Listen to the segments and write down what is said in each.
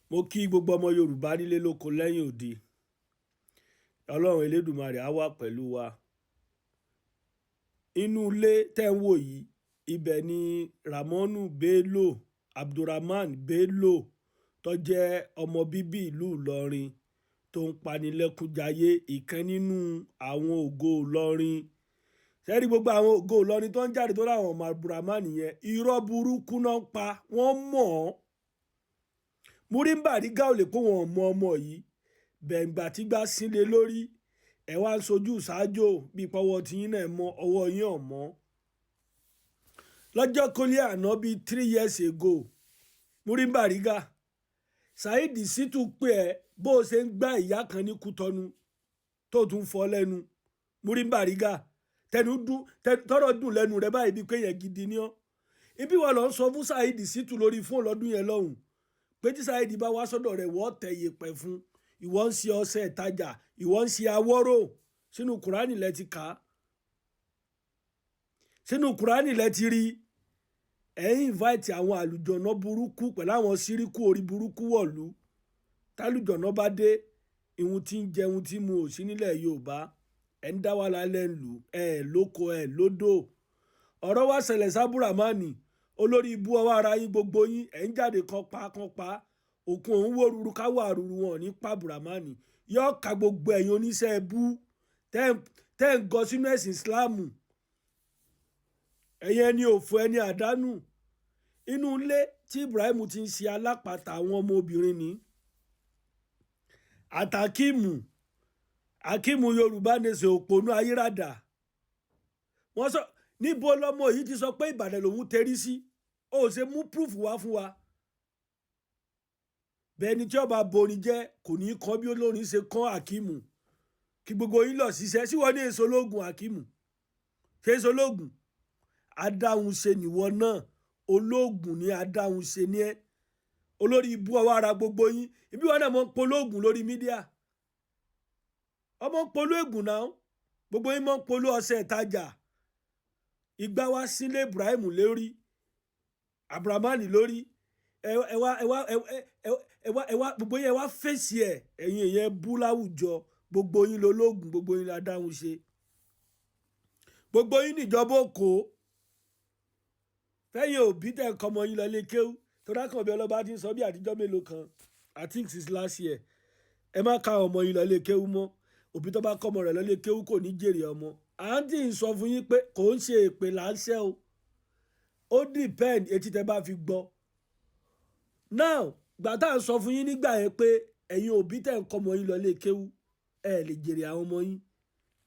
Mo kí gbogbo ọmọ Yorùbá nílé lóko lẹ́yìn òde. Ọlọ́run Elédùmarè á wà pẹ̀lú wa. Inú ilé tẹ́ ń wò yìí, ibẹ̀ ni Ramonu Bello Abdulrahman Bello tó jẹ́ ọmọ bíbí ìlú Ìlọrin tó ń panilẹ́kúnjayé, ìkan nínú àwọn ògo Ìlọrin. Sẹ́rí gbogbo àwọn ògo Ìlọrin tó ń jáde tó láwọn ọmọ Abdulrahman yẹn, irọ́ burúkú náà ń pa, wọ́n mọ̀ ọ́. Múrí Bàrígà ò lè kó wọn mọ ọmọ yìí, bẹ̀ǹgbà tí gbà sílé lórí ẹ wá ń sojú ṣáájò bí pọwọ́ tí yín náà mọ ọwọ́ yín ọ̀mọ́. Lọ́jọ́ kólé àná bíi 3 years ago, Múrí Bàrígà, Saheed Shittu pé ẹ bó o ṣe ń gbá ìyá kan ní Kútọ́nù tó tún fọ́ lẹ́nu. Múrí Bàrígà tọ́rọ̀ dùn lẹ́nu rẹ báyìí bíi pé yẹn gidi ni ọ́. Ibi wọn lọ sọ fún Saheed Shittu lórí fóònù lọ́dún yẹn lọ́hùn pé tí Saheed bá wá sọ́dọ̀ rẹ̀ wọ́n tẹ̀ yẹpẹ̀ fún, ìwọ ń ṣe ọṣẹ ìtajà, ìwọ ń ṣe awọ́rò. Sínú Kùránì lẹ ti kà á, sínú Kùránì lẹ ti rí. Ẹ invite àwọn àlùjọ̀nà burúkú pẹ̀lú àwọn síríkù orí burúkú wọ̀lú. Tálùjọ̀nà bá dé, ìhun tí ń jẹ ìhun tí mu ò sí nílẹ̀ Yorùbá. Ẹ ń dá wà lálẹ́ ń lù lóko lódò. Ọ̀rọ̀ wá ṣẹlẹ̀ sábúràmánì, olórí ibú ọwọ́ ara yín gbogbo yín, ẹ̀ ń jáde kan pa. Òkun òun wó ruru ká wà ruru wọn ní pàbùràmánì. Yóò ka gbogbo ẹ̀yin oníṣẹ́ ẹbú tẹ́ ń gọ sínú ẹ̀sìn Ìsìláàmù. Ẹ̀yin ẹni òfò ẹni àdánù. Inú ilé tí Ibrahim ti ń ṣe alápàtà àwọn ọmọbìnrin ní. Akimu Yorùbá nation òpònú ayírádà. Wọ́n sọ níbo lọmọ yìí ti sọ pé Ìbàdàn lòun tẹrí sí. Ó ṣe mú proof wá fún wa. Bẹ́ẹ̀ni tí ọba borin jẹ́ kò ní kọ́ bí olórin ṣe kọ́ Akimu. Kí gbogbo yín lọ ṣiṣẹ́ sí wọn ní èso ológun Akimu. Ṣé èso ológun? Adáhùn ṣe nìwọ náà. Ológun ni adáhùn ṣe ní ẹ. Olórí ibú ọwọ́ ara gbogbo yín. Ibi wọn náà mọ̀ ń polóògùn lórí mídíà. Ọmọ ń polú ègùn náà. Gbogbo yín mọ̀ ń polú ọṣẹ ìtajà. Ìgbà wá sílé Ibrahim lórí. Abdulrahman lórí. Gbogbo yín ẹ wá fèsì ẹ. Ẹ̀yin èèyàn bú láwùjọ. Gbogbo yín lológun, gbogbo yín ládáhùn ṣe. Gbogbo yín níjọba òkò. Fẹ́yìn òbí tẹ̀ ń kọ́ ọmọ yín lọ lé kéwú. Tọ́lá kan bí ọlọ́ba ti ń sọ bí àtijọ́ mélòó kan. I think since last year. Ẹ má ka ọmọ yín lọ lé kéwú mọ́. Òbí tó bá kọ́ ọmọ rẹ̀ lọ lé kéwú kò ní jèrè ọmọ. Àǹtí ń sọ fún yín pé kò ń ṣe èpè láńṣẹ́ o. Ó depend etí tẹ bá fi gbọ́. Now, gbà tá à ń sọ fún yín nígbà yẹn pé ẹ̀yin òbí tẹ̀ ń kọ́ ọmọ yín lọ lé kéwú ẹ lè jèrè àwọn ọmọ yín.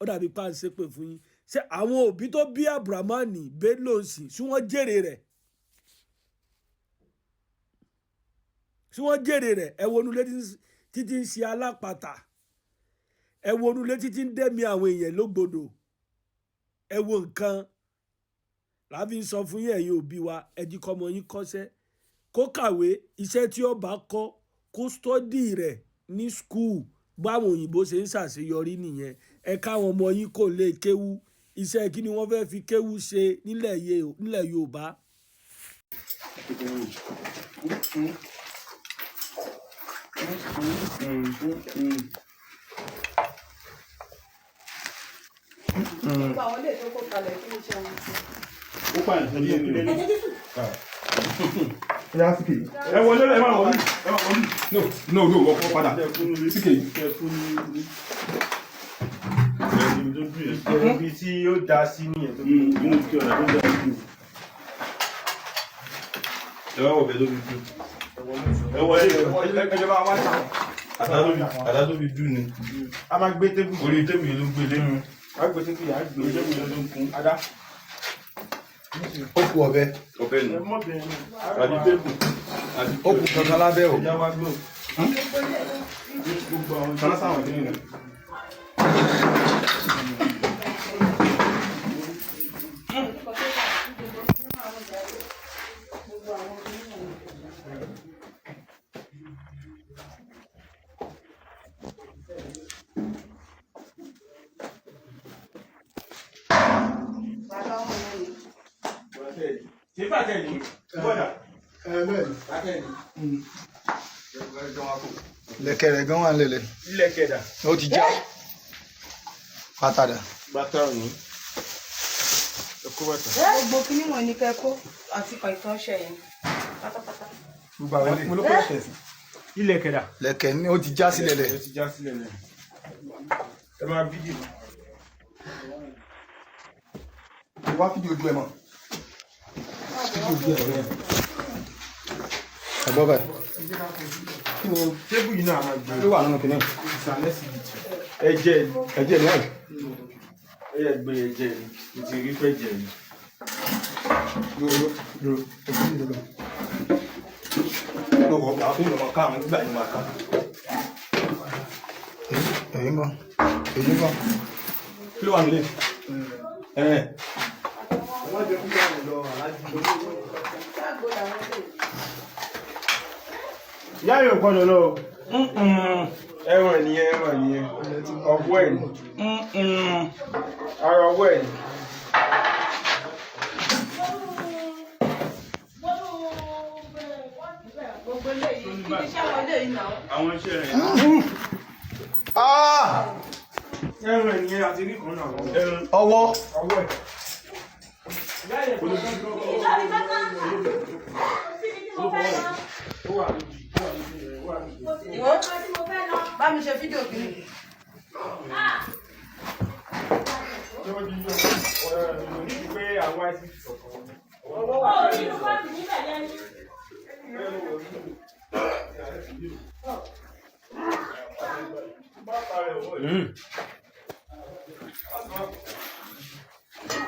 Ó dàbí páǹsẹ́ pè fún yín. Ṣé àwọn òbí tó bí Abdulrahman Bello sí wọ́n jèrè rẹ̀? Sí wọ́n jèrè rẹ̀? Ẹ wo onúlé títí ń ṣe alápàtà. Ẹ wo onúlé títí ń dẹ́mi àwọn èèyàn lógbodò. Ẹ wo nǹkan. Láfi ń sọ fún yín ẹ̀yin òbí wa, ẹ jí kọ́ ọmọ yín kọ́ṣẹ́. Kó kàwé, iṣẹ́ tí ó bá kọ́, kó stọ́dì rẹ̀ ní skul. Báwọn òyìnbó ṣe ń ṣàṣeyọrí nìyẹn. Ẹ káwọn ọmọ yín kò lè kéwú. Iṣẹ́ kí ni wọ́n fẹ́ fi kéwú ṣe nílẹ̀ Yorùbá? Ẹ wọlé ẹ máa wọlé. No, wọ́n kọ́ padà. Síkè yìí. Ibi tí ó dá sí nìyẹn tó nínú kí ọ̀nà tó dá sí. Ẹ wá wọ̀bẹ̀ lórí dùn. Ẹ wọlé ẹjọ́ bá wá sàn. Àdá tó fi dùn ni. A máa gbé tébù orí tébù yìí ló gbé lé. A gbé tébù yìí á gbé tébù yìí ló ń kún. Adá. Ó kù ọ̀bẹ. Ọ̀bẹ nù. Àdí tébù. Ó kù kankan lábẹ́ o. Ìyá wa gbó. Gbogbo àwọn ìṣọ́nà sáwọn ìdílé nù. Ṣé bàtẹ́ ni? Bọ́dà. Bẹ́ẹ̀ni. Bàtẹ́ ni. Lẹ̀kẹ̀ rẹ̀ gan wà lélẹ̀. Ilẹ̀kẹ̀ dà. Ó ti já. Pátádà. Bàtà òní. Ẹkú bàtà. Gbogbo kíní wọn ní kẹ́kọ́ àti pàìtàn ṣe yẹn pátápátá. Gbogbo àwọn ilé. Mo ló kọ́ ẹ̀sìn. Ilẹ̀kẹ̀ dà. Lẹ̀kẹ̀ ni ó ti já sílẹ̀ lẹ̀. Ó ti já sílẹ̀ lẹ̀. Ẹ máa fídíò. Wá fídíò ojú ẹ mọ̀. Fídíò ojú ẹ mọ̀. Ẹ̀gbọ́n báyìí. Kí ni Tébù yìí náà máa gbé. ló wà nínú kìnìún? Ìsàlẹ̀ sí ìtù. Ẹ̀jẹ̀ ni. Ẹ̀jẹ̀ ni àyè. Ẹ̀yẹ gbé ẹ̀jẹ̀ ni. Ìtì rí pẹ́ jẹ̀ ni. Dúró. Ẹ̀jẹ̀ ni dúró. Lọ́wọ́ àwọn fún ìlọ́mọ ká àwọn nígbà yìí máa ká. Èyí ń bọ̀. Èyí ń bọ̀. Kí ló wà nílé? Ìyá yóò gbọ́dọ̀ lọ. Ẹ̀wọ̀n nìyẹn, ẹ̀wọ̀n nìyẹn. Ọwọ́ ẹ̀ ni. Ara ọwọ́ ẹ̀ ni. Àwọn iṣẹ́ rẹ̀. Ẹ̀wọ̀n nìyẹn àti rí kan náà. Ọwọ́. Ọwọ́ ẹ̀. Ìwọ bá mi ṣe fídíò kìíní.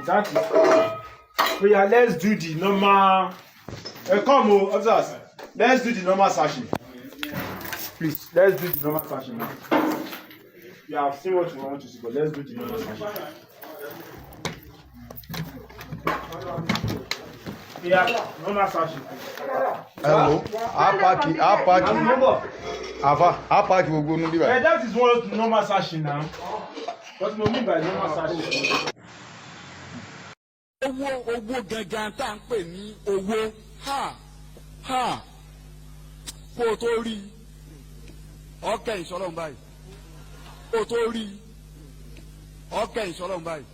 That is yeah, let's do the normal. Come on, officers. Let's do the normal searching. Please, let's do the normal searching now. You have seen what you want to see, but let's do the normal searching. Yeah, normal searching. Hello. A páàkì. A páàkì gbogbo nínú bíbá. Yeah, that is what normal searching now. What do you mean by normal searching? Owó gangan tá à ń pè ní owó kó o tó rí ọkẹ́ ìṣọ́lọ́run báyìí kó o tó rí ọkẹ́ ìṣọ́lọ́run báyìí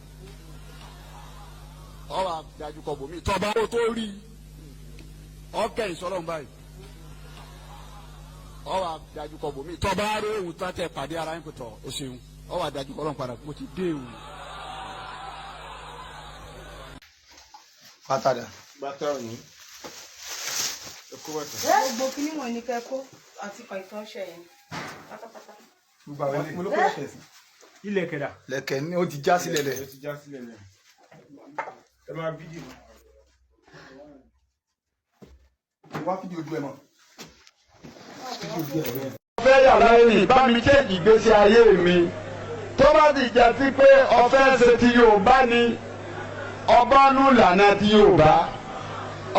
ọwọ́ àdájú kọ bòmí tọ́ba kó o tó rí ọkẹ́ ìṣọ́lọ́run báyìí ọwọ́ àdájú kọ bòmí tọ́ba rẹ̀ òun tó tẹ̀ pàdé ara yín pẹ̀tọ̀ o ṣeun ọwọ́ àdájú kọ lọ́n padà kó o ti dé òun. Pátádà. Bàtà òní. Ẹkú bàtà. Gbogbo kíní wọn ní kẹ́kọ́ àti pàìtàn ṣe yẹn pátápátá. Gbogbo àwọn ilé. Mo ló kọ́ ẹ̀sìn. Ilẹ̀kẹ̀ dà. Lẹ̀kẹ̀ ni ó ti já sílẹ̀ lẹ̀. Ó ti já sílẹ̀ lẹ̀. Ẹ máa fídíò. Wá fídíò ojú ẹ mọ̀. Fídíò ojú ẹ mọ̀. Ọ̀fẹ́ yàrá ẹ̀yìn bá mi ṣèjì ìgbésí ayé mi tó bá ti jà sí pé ọ̀fẹ́ ṣe ti Yorùbá ni ọbọ̀nù lànà ti Yorùbá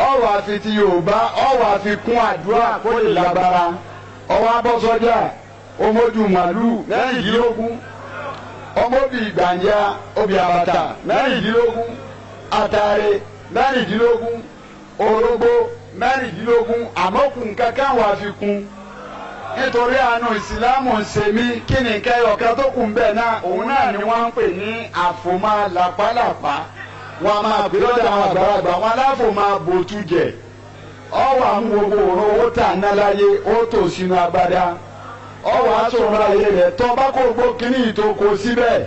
ọwọ́ àfi ti Yorùbá ọwọ́ àfi kún àdúrà kó lè lágbára ọwọ́ abọ́sọ́jà ọmọdù màlúù mẹ́rìndínlógún ọmọbì gbàǹjà obì àbàtà mẹ́rìndínlógún àtàrẹ mẹ́rìndínlógún orógbó mẹ́rìndínlógún àmọ́kùn kankan wà fi kún nítorí àánú ìsìlámù ń ṣe mí kí ni kẹyọkẹ tó kù ń bẹ náà òun náà ni wọ́n ń pè ní àfòmá làpálàpá wọn a máa pè lọ́dọ̀ àwọn àgbàlagbà wọn aláfò máa bòtú jẹ ọwọ́ àwọn gbogbo òrò owó tà ná láyé ó tò sínú agbádá ọwọ́ aṣọ̀rọ̀ ayé rẹ̀ tọ́ bá kó gbó kínní ìtòkò síbẹ̀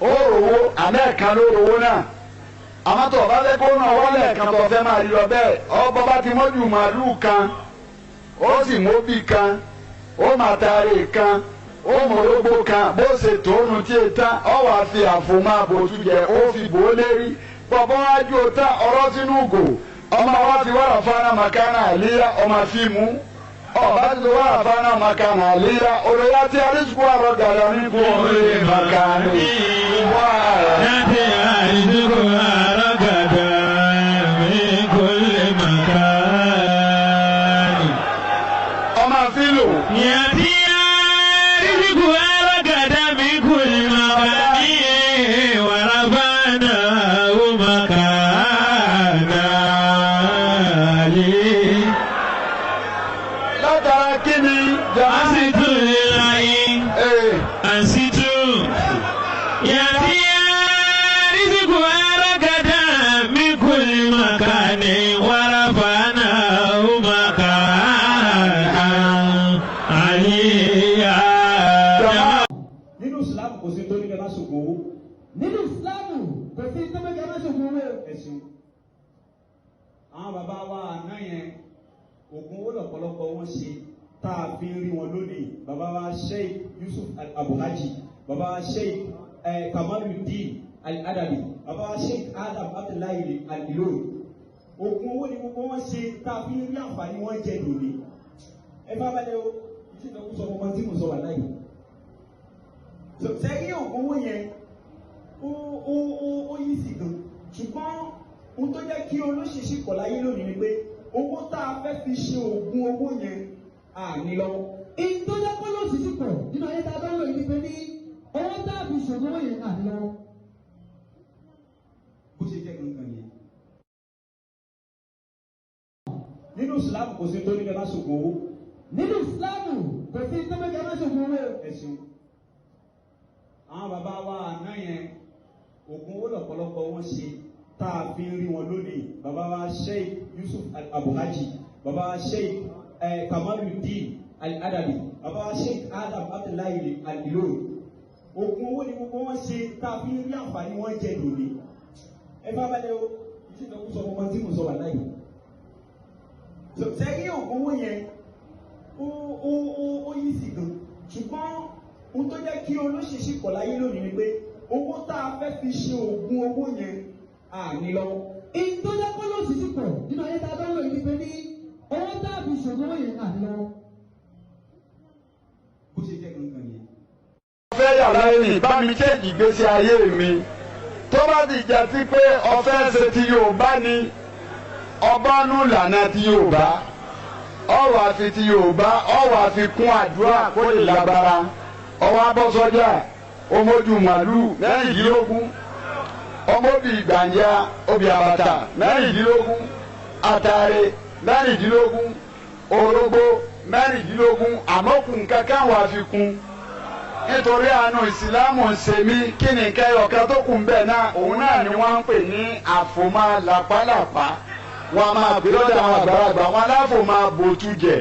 ó rówó àmẹ́ẹ̀kan ló rówó náà àmọ́tọ̀ bá fẹ́ kó náà wọlé ẹ̀kan tó fẹ́ máa rí lọ bẹ́ẹ̀ ọgbọ́ bá ti mọ́jú màálù kan ó sì móbì kan ó màtàrí kan ó mọ̀lógbó kan bó ṣe tóónù tí e tán ọ wàá fi àfòmọ́ àbòtú jẹ ó fi bò ó lérí bọ̀bọ́ wájú ó tán ọ̀rọ̀ sínú gò ọmọ wa fi wàrà fana makana àlíyá ọmọ fíìmù ọba ti wàrà fana makana àlíyá olóyà tí arísùkú àrọ̀ gàdá ní kò rí makana wà. láti arísùkú àrọ̀ gàdá ní kò rí makana. ọmọ fílò. yàtí arísùkú àrọ̀ gàdá ní kò rí makana wàrà fana makana. látara kí ni jàmá. Asitu lillahi. Asitu. Yàtí rizqu ragada min kulli makani wa rafa'nahu makanan aliyya. Nínú Ìsìlámù kò sí tó ní kẹ́ bá ṣògùn owó. Nínú Ìsìlámù kò sí tó ní kẹ́ bá ṣògùn owó. Ẹ̀sìn. Àwọn bàbá wa àná yẹn ògùn owó lọ́pọ̀lọpọ̀ wọn ṣe tá a fi rí wọn lónìí. Bàbá wa Sheikh Yusuf Abuhaji, bàbá wa Sheikh Kamaluddin Al-Adabi, bàbá wa Sheikh Adam Abdullahi Al-Ilori. Ògùn owó ni gbogbo wọn ṣe tá a fi rí àǹfààní wọn jẹ lónìí. Ẹ bá balẹ̀ o, ìṣèjọba kò sọ ọmọ tí mo sọ wà láyé. Sẹ́yìn ògùn owó yẹn ó yí sí gan. Ṣùgbọ́n ohun tó jẹ́ kí olóṣèṣì pọ̀ láyé lónìí ni pé owó tá a fẹ́ fi ṣe ògùn owó yẹn à ní lọ́wọ́. Èyí tó jẹ́ pé olóṣèṣì pọ̀ nínú ayé tá a bá ń lò yìí ni pé ní owó tá a fi ṣògùn owó yẹn à ní lọ́wọ́. Bó ṣe jẹ́ gangan yẹn. Nínú Ìsìlámù kò sí tó ní kẹ́ bá ṣògùn owó. Nínú Ìsìlámù kò sí tó ní kẹ́ bá ṣògùn owó. Ẹ̀sìn. Àwọn bàbá wa àná yẹn ògùn owó lọ́pọ̀lọpọ̀ wọn ṣe tá a fi rí wọn lónìí. Bàbá wa Sheikh Yusuf Abuhaji, bàbá wa Sheikh Kamaluddin Al-Adabi, bàbá wa Sheikh Adam Abdullahi Al-Ilori. Ògùn owó ni gbogbo wọn ṣe tá a fi rí àǹfààní wọn jẹ lónìí. Ẹ bá balẹ̀ o, ìṣèjọba kò sọ ọmọ tí mo sọ wà láyé. Sẹ́yìn ògùn owó yẹn ó yí sí gan. Ṣùgbọ́n ohun tó jẹ́ kí olóṣèṣì pọ̀ láyé lónìí ni pé owó tá a fẹ́ fi ṣe ògùn owó yẹn à ní lọ́wọ́. Èyí tó jẹ́ pé olóṣèṣì pọ̀ nínú ayé tá a bá ń lò yìí ni pé ní owó tá a fi ṣògùn owó yẹn à ní lọ́wọ́. Bó ṣe jẹ́ gangan yẹn. Ọ̀fẹ́ yàrá ẹni bá mi ṣèjì ìgbésí ayé mi tó bá ti jẹ́ sí pé ọ̀fẹ́ ṣe ti Yorùbá ni ọbọ̀nù lànà ti Yorùbá ọ̀rọ̀ àfi ti Yorùbá ọ̀rọ̀ àfi kún àdúrà kó lè lágbára ọwọ́ abọ́sọ́jà ọmọdù màlúù mẹ́rìndínlógún ọmọbì gbàǹjà obì àbàtà mẹ́rìndínlógún àtàrẹ mẹ́rìndínlógún orógbó mẹ́rìndínlógún àmọ́kùn kankan wà fi kún nítorí àánú ìsìlámù ń ṣe mí kí ni kẹyọkẹ tó kù ń bẹ náà òun náà ni wọ́n ń pè ní àfòmá làpálàpá wọn máa pè lọ́dọ̀ àwọn àgbàlagbà wọn aláfòmá bòtú jẹ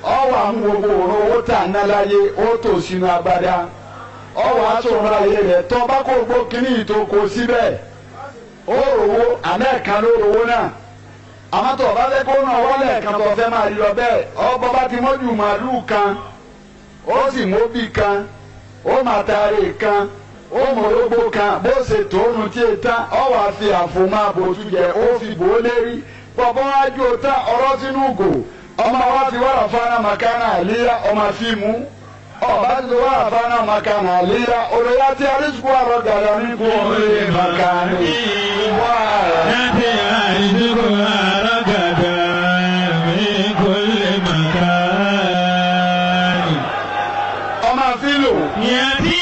ọwọ́ àwọn gbogbo òrò owó tà ná láyé ó tò sínú agbádá ọwọ́ àtòrò ayé rẹ̀ tó bá kó gbó kínní ìtòkò síbẹ̀ ó rówó àmẹ́ẹ̀kan ló rówó náà àmọ́tò ọba fẹ́ kó náà wọ́n lẹ́ẹ̀kan tó fẹ́ máa rí lọ bẹ́ẹ̀ ọba bá ti mọ́jú màálùú kan ó sì móbì kan ó màtàrí kan ó mọ̀lógbó kan bó ṣe tóónù tí ì tán ọwọ́ àfi àfòmọ́ àbòtú jẹ ó fi bò ó lérí bọ̀bọ́ wájú ó tán ọ̀rọ̀ sínú ògò ọmọ wa fi wàrà fana makana àlíyá ọmọ fíìmù ọba ti wàrà fana makana àlíyá olóyà tí arísùkú àrọ gàdá ní kò lè makana wà. láti àrísùkú àrọ gàdá ní kò lè makana. ọmọ fílò. yàtí